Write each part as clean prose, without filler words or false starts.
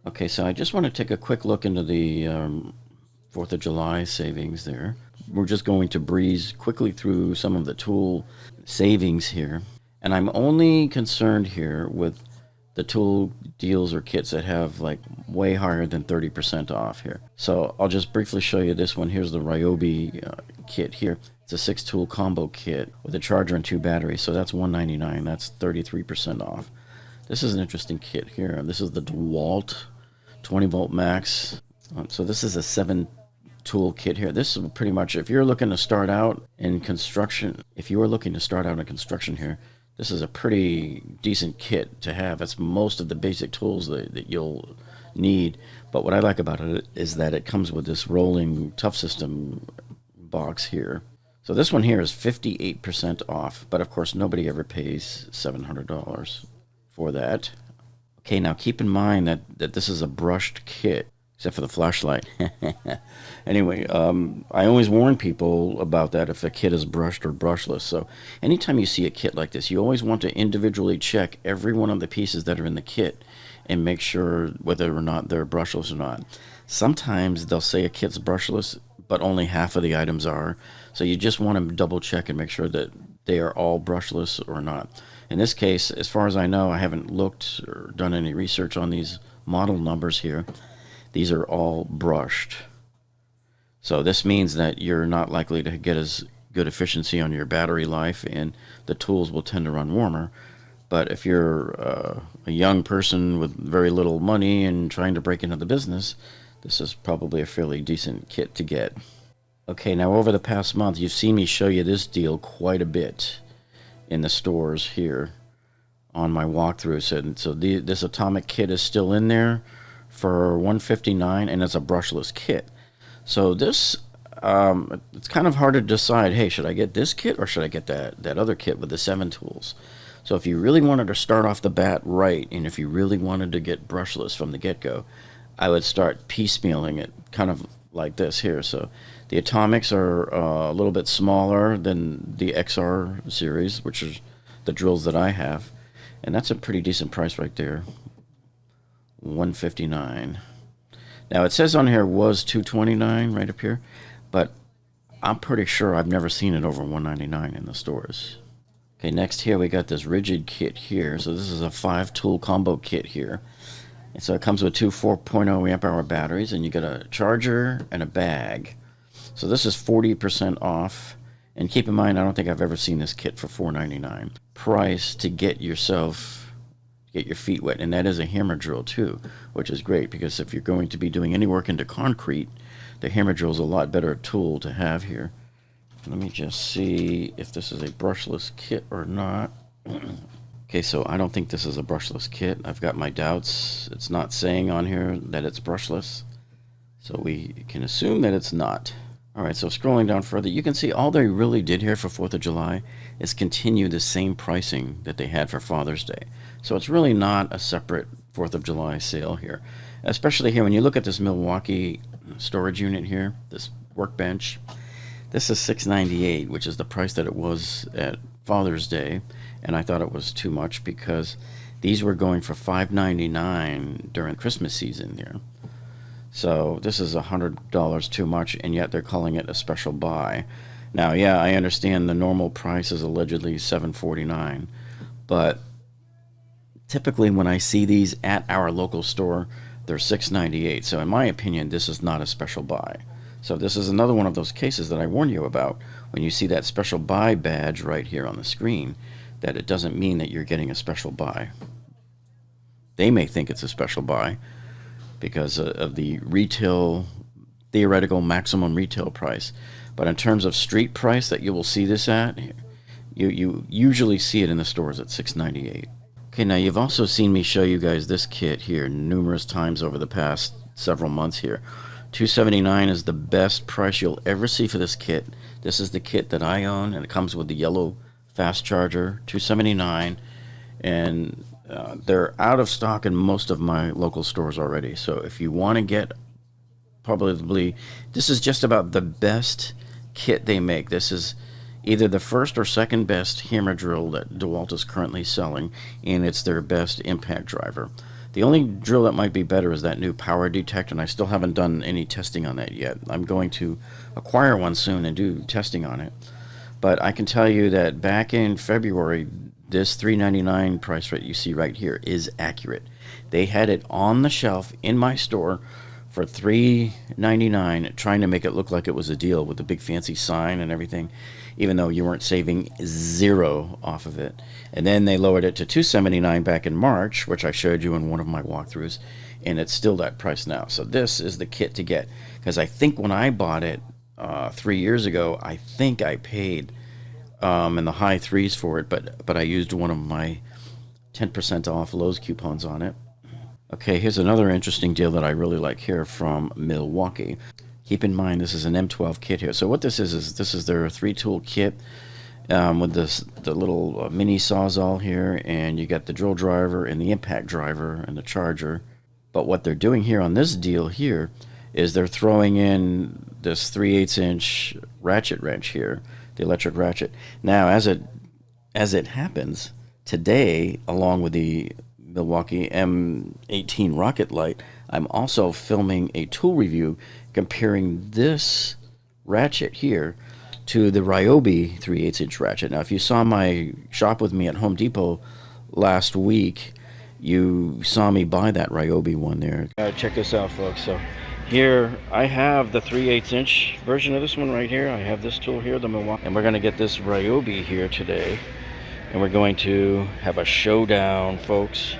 Okay, so I just want to take a quick look into the 4th of July savings there. We're just going to breeze quickly through some of the tool savings here. And I'm only concerned here with the tool deals or kits that have like way higher than 30% off here. So I'll just briefly show you this one. Here's the Ryobi kit here. It's a 6-tool combo kit with a charger and 2 batteries. So that's $199. That's 33% off. This is an interesting kit here. This is the DeWalt 20 volt max. So this is a 7-tool kit here. This is pretty much, if you're looking to start out in construction, here, this is a pretty decent kit to have. It's most of the basic tools that you'll need. But what I like about it is that it comes with this rolling tough system box here. So this one here is 58% off, but of course nobody ever pays $700 for that. Okay, now keep in mind that this is a brushed kit, except for the flashlight. Anyway, I always warn people about that if the kit is brushed or brushless. So anytime you see a kit like this, you always want to individually check every one of the pieces that are in the kit and make sure whether or not they're brushless or not. Sometimes they'll say a kit's brushless, but only half of the items are. So you just want to double check and make sure that they are all brushless or not. In this case, as far as I know, I haven't looked or done any research on these model numbers here. These are all brushed. So this means that you're not likely to get as good efficiency on your battery life, and the tools will tend to run warmer. But if you're a young person with very little money and trying to break into the business, this is probably a fairly decent kit to get. Okay, now over the past month, you've seen me show you this deal quite a bit in the stores here on my walkthroughs. So this atomic kit is still in there for $159, and it's a brushless kit. So this, it's kind of hard to decide, hey, should I get this kit or should I get that other kit with the 7 tools? So if you really wanted to start off the bat right, and if you really wanted to get brushless from the get-go, I would start piecemealing it, kind of like this here. So the atomics are a little bit smaller than the XR series, which is the drills that I have, and that's a pretty decent price right there, $159. Now it says on here was $229 right up here, but I'm pretty sure I've never seen it over $199 in the stores. Okay, next here we got this rigid kit here. So this is a 5-tool combo kit here. And so it comes with 2 4.0 amp hour batteries, and you get a charger and a bag. So this is 40% off. And keep in mind, I don't think I've ever seen this kit for $4.99. Price to get your feet wet. And that is a hammer drill too, which is great because if you're going to be doing any work into concrete, the hammer drill is a lot better tool to have here. Let me just see if this is a brushless kit or not. Okay, so I don't think this is a brushless kit. I've got my doubts. It's not saying on here that it's brushless, so we can assume that it's not. All right, so scrolling down further, you can see all they really did here for 4th of July is continue the same pricing that they had for Father's Day. So it's really not a separate 4th of July sale here, especially here when you look at this Milwaukee storage unit here, this workbench. This is $698, which is the price that it was at Father's Day, and I thought it was too much because these were going for $599 during Christmas season here. So this is $100 too much, and yet they're calling it a special buy. Now, yeah, I understand the normal price is allegedly $749, but typically when I see these at our local store, they're $698. So in my opinion, this is not a special buy. So this is another one of those cases that I warn you about when you see that special buy badge right here on the screen, that it doesn't mean that you're getting a special buy. They may think it's a special buy because of the retail, theoretical maximum retail price. But in terms of street price that you will see this at, you usually see it in the stores at $698. Okay, now you've also seen me show you guys this kit here numerous times over the past several months here. $279 is the best price you'll ever see for this kit. This is the kit that I own, and it comes with the yellow fast charger, $279, and they're out of stock in most of my local stores already. So if you want to get, probably, this is just about the best kit they make. This is either the first or second best hammer drill that DeWalt is currently selling, and it's their best impact driver. The only drill that might be better is that new power detect, and I still haven't done any testing on that yet. I'm going to acquire one soon and do testing on it. But I can tell you that back in February, this $3.99 price rate you see right here is accurate. They had it on the shelf in my store for $3.99, trying to make it look like it was a deal with a big fancy sign and everything, even though you weren't saving zero off of it. And then they lowered it to $2.79 back in March, which I showed you in one of my walkthroughs, and it's still that price now. So this is the kit to get, because I think when I bought it 3 years ago, I think I paid in the high threes for it, but I used one of my 10% off Lowe's coupons on it. Okay, here's another interesting deal that I really like here from Milwaukee. Keep in mind, this is an M12 kit here. So what this is this is their 3-tool kit with the little mini sawzall here, and you got the drill driver and the impact driver and the charger. But what they're doing here on this deal here is they're throwing in this 3/8 inch ratchet wrench here, the electric ratchet. Now, as it happens, today, along with the Milwaukee M18 rocket light, I'm also filming a tool review comparing this ratchet here to the Ryobi 3/8 inch ratchet. Now, if you saw my shop with me at Home Depot last week, you saw me buy that Ryobi one there. Check this out, folks. So here I have the 3/8 inch version of this one right here. I have this tool here, the Milwaukee, and we're going to get this Ryobi here today, and we're going to have a showdown, folks,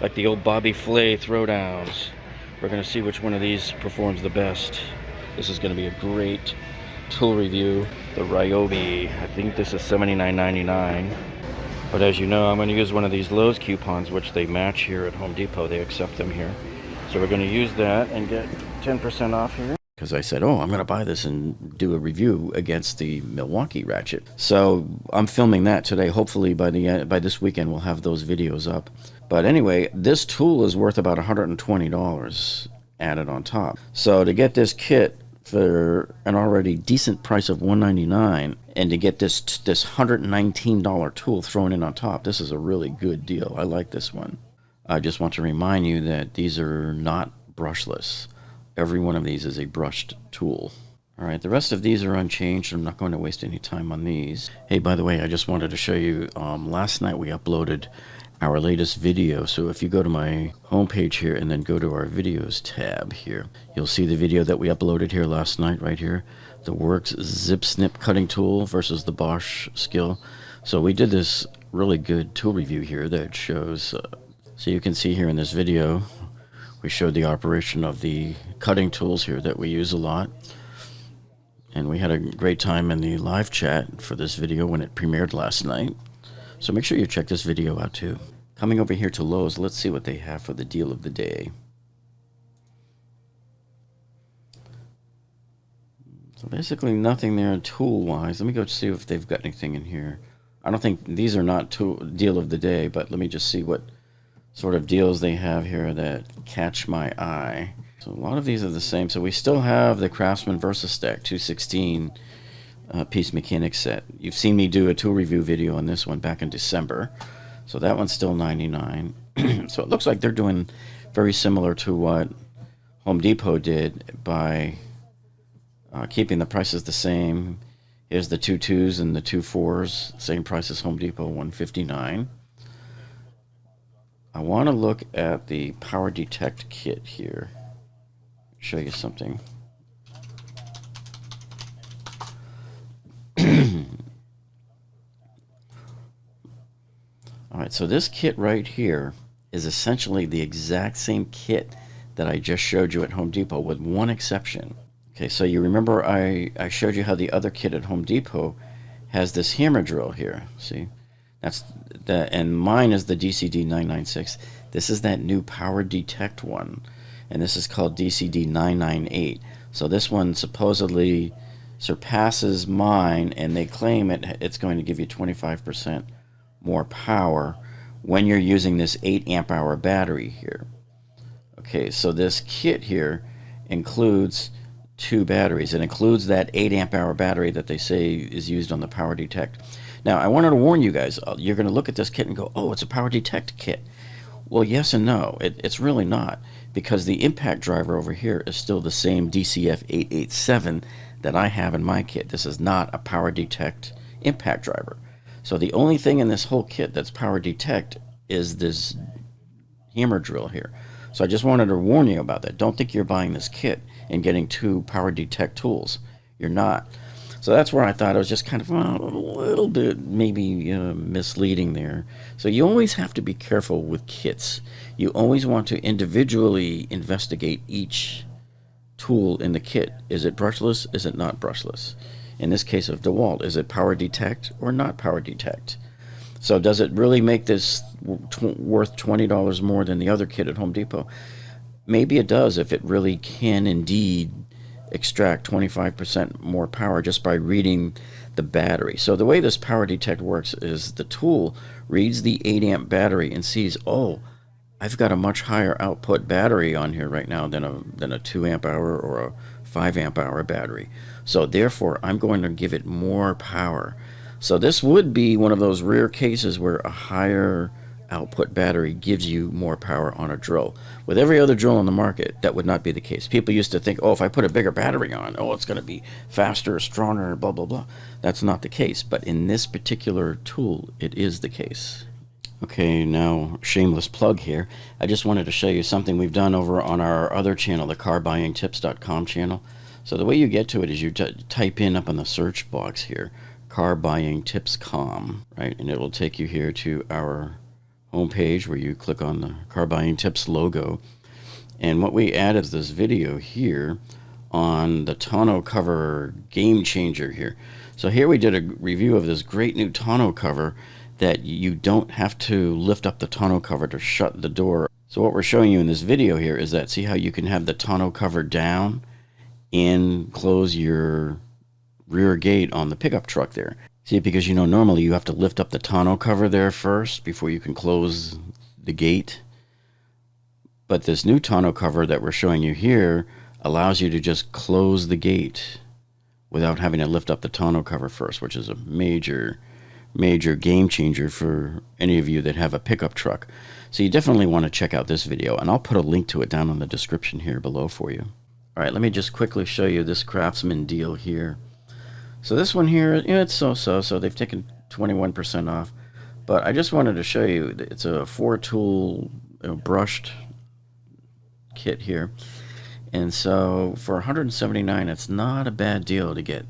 like the old Bobby Flay throwdowns. We're going to see which one of these performs the best. This is going to be a great tool review. The Ryobi, I think this is $79.99. But as you know, I'm going to use one of these Lowe's coupons, which they match here at Home Depot. They accept them here. So we're going to use that and get 10% off here. Because I said, oh, I'm going to buy this and do a review against the Milwaukee ratchet. So I'm filming that today. Hopefully by this weekend we'll have those videos up. But anyway, this tool is worth about $120 added on top. So to get this kit for an already decent price of $199, and to get this $119 tool thrown in on top, this is a really good deal. I like this one. I just want to remind you that these are not brushless. Every one of these is a brushed tool. All right, the rest of these are unchanged. I'm not going to waste any time on these. Hey, by the way, I just wanted to show you, last night we uploaded our latest video. So if you go to my homepage here and then go to our videos tab here, you'll see the video that we uploaded here last night right here. The Works Zip Snip cutting tool versus the Bosch Skill. So we did this really good tool review here that shows, so you can see here in this video, we showed the operation of the cutting tools here that we use a lot. And we had a great time in the live chat for this video when it premiered last night. So make sure you check this video out too. Coming over here to Lowe's, let's see what they have for the deal of the day. So basically nothing there tool-wise. Let me go see if they've got anything in here. I don't think these are not deal of the day, but let me just see what sort of deals they have here that catch my eye. So a lot of these are the same. So we still have the Craftsman VersaStack 216 piece mechanic set. You've seen me do a tool review video on this one back in December. So that one's still $99. So it looks like they're doing very similar to what Home Depot did by keeping the prices the same. Here's the 2.2s and the 2.4s, same price as Home Depot, $159. I want to look at the Power Detect kit here. Show you something. Alright, so this kit right here is essentially the exact same kit that I just showed you at Home Depot, with one exception. Okay, so you remember I showed you how the other kit at Home Depot has this hammer drill here. See? And mine is the DCD 996. This is that new Power Detect one, and this is called DCD 998. So this one supposedly surpasses mine, and they claim it's going to give you 25% more power when you're using this 8 amp hour battery here. Okay, so this kit here includes 2 batteries. It includes that 8 amp hour battery that they say is used on the Power Detect. Now, I wanted to warn you guys, you're going to look at this kit and go, oh, it's a Power Detect kit. Well, yes and no. It's really not, because the impact driver over here is still the same DCF 887 that I have in my kit. This is not a power detect impact driver. So the only thing in this whole kit that's power detect is this hammer drill here. So I just wanted to warn you about that. Don't think you're buying this kit and getting two power detect tools. You're not. So that's where I thought it was just kind of a little bit maybe misleading there. So you always have to be careful with kits. You always want to individually investigate each tool in the kit. Is it brushless? Is it not brushless? In this case of DeWalt, is it power detect or not power detect? So does it really make this worth $20 more than the other kit at Home Depot? Maybe it does if it really can indeed extract 25% more power just by reading the battery. So the way this power detect works is the tool reads the 8 amp battery and sees, oh, I've got a much higher output battery on here right now than a 2 amp hour or a 5 amp hour battery. So therefore I'm going to give it more power. So this would be one of those rare cases where a higher output battery gives you more power on a drill. With every other drill on the market, that would not be the case. People used to think, oh, if I put a bigger battery on, oh, it's going to be faster, stronger, blah, blah, blah. That's not the case. But in this particular tool, it is the case. Okay, now shameless plug here. I just wanted to show you something we've done over on our other channel, the carbuyingtips.com channel. So the way you get to it is you type in up on the search box here, carbuyingtips.com, right? And it will take you here to our homepage where you click on the Car Buying Tips logo. And what we added is this video here on the tonneau cover game changer here. So here we did a review of this great new tonneau cover that you don't have to lift up the tonneau cover to shut the door. So what we're showing you in this video here is that, see how you can have the tonneau cover down and close your rear gate on the pickup truck there. See, because normally you have to lift up the tonneau cover there first before you can close the gate. But this new tonneau cover that we're showing you here allows you to just close the gate without having to lift up the tonneau cover first, which is a major game changer for any of you that have a pickup truck. So you definitely want to check out this video, and I'll put a link to it down in the description here below for you. All right, let me just quickly show you this Craftsman deal here. So this one here, it's so they've taken 21% off, but I just wanted to show you it's a 4-tool brushed kit here, and so for $179, it's not a bad deal to get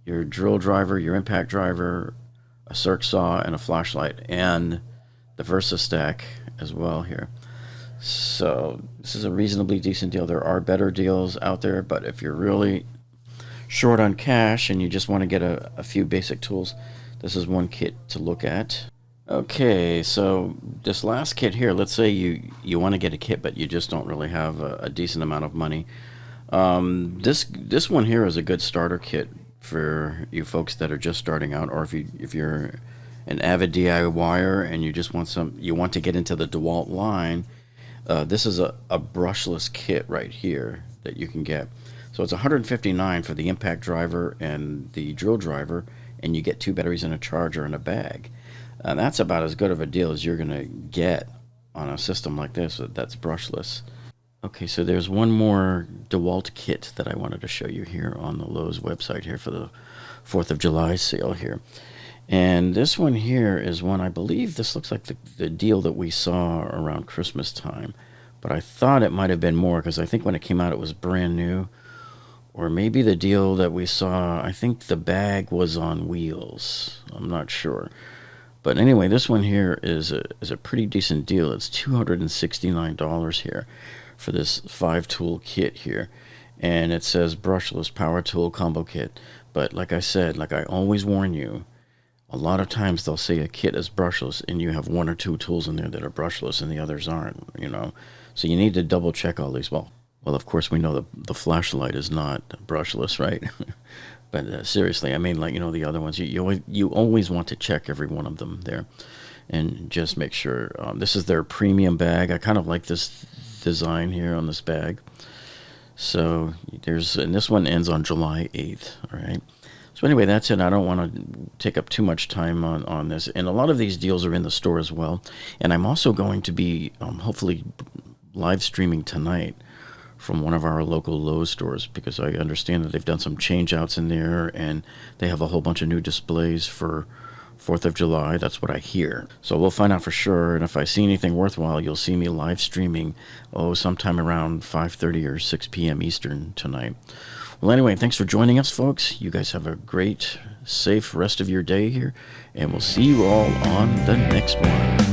your drill driver, your impact driver, a circ saw, and a flashlight, and the Versa stack as well here. So this is a reasonably decent deal. There are better deals out there, but if you're really short on cash and you just want to get a few basic tools, this is one kit to look at. Okay, so this last kit here, let's say you want to get a kit but you just don't really have a decent amount of money. This one here is a good starter kit for you folks that are just starting out, or if you're an avid DIYer and you just want you want to get into the DeWalt line. This is a brushless kit right here that you can get. So it's $159 for the impact driver and the drill driver, and you get 2 batteries and a charger in a bag. That's about as good of a deal as you're going to get on a system like this that's brushless. Okay, so there's one more DeWalt kit that I wanted to show you here on the Lowe's website here for the 4th of July sale here. And this one here is one, I believe this looks like the deal that we saw around Christmas time, but I thought it might have been more because I think when it came out it was brand new. Or maybe the deal that we saw, I think the bag was on wheels. I'm not sure. But anyway, this one here is a pretty decent deal. It's $269 here for this 5-tool kit here. And it says brushless power tool combo kit. But like I said, like I always warn you, a lot of times they'll say a kit is brushless and you have 1 or 2 tools in there that are brushless and the others aren't, So you need to double check all these. Well, of course, we know the flashlight is not brushless, right? But seriously, I mean, like, the other ones, you always want to check every one of them there and just make sure. This is their premium bag. I kind of like this design here on this bag. So and this one ends on July 8th, all right? So anyway, that's it. I don't want to take up too much time on this. And a lot of these deals are in the store as well. And I'm also going to be hopefully live streaming tonight from one of our local Lowe stores, because I understand that they've done some change outs in there and they have a whole bunch of new displays for 4th of July. That's what I hear. So we'll find out for sure. And if I see anything worthwhile, you'll see me live streaming, sometime around 5:30 or 6 p.m. Eastern tonight. Well, anyway, thanks for joining us, folks. You guys have a great, safe rest of your day here, and we'll see you all on the next one.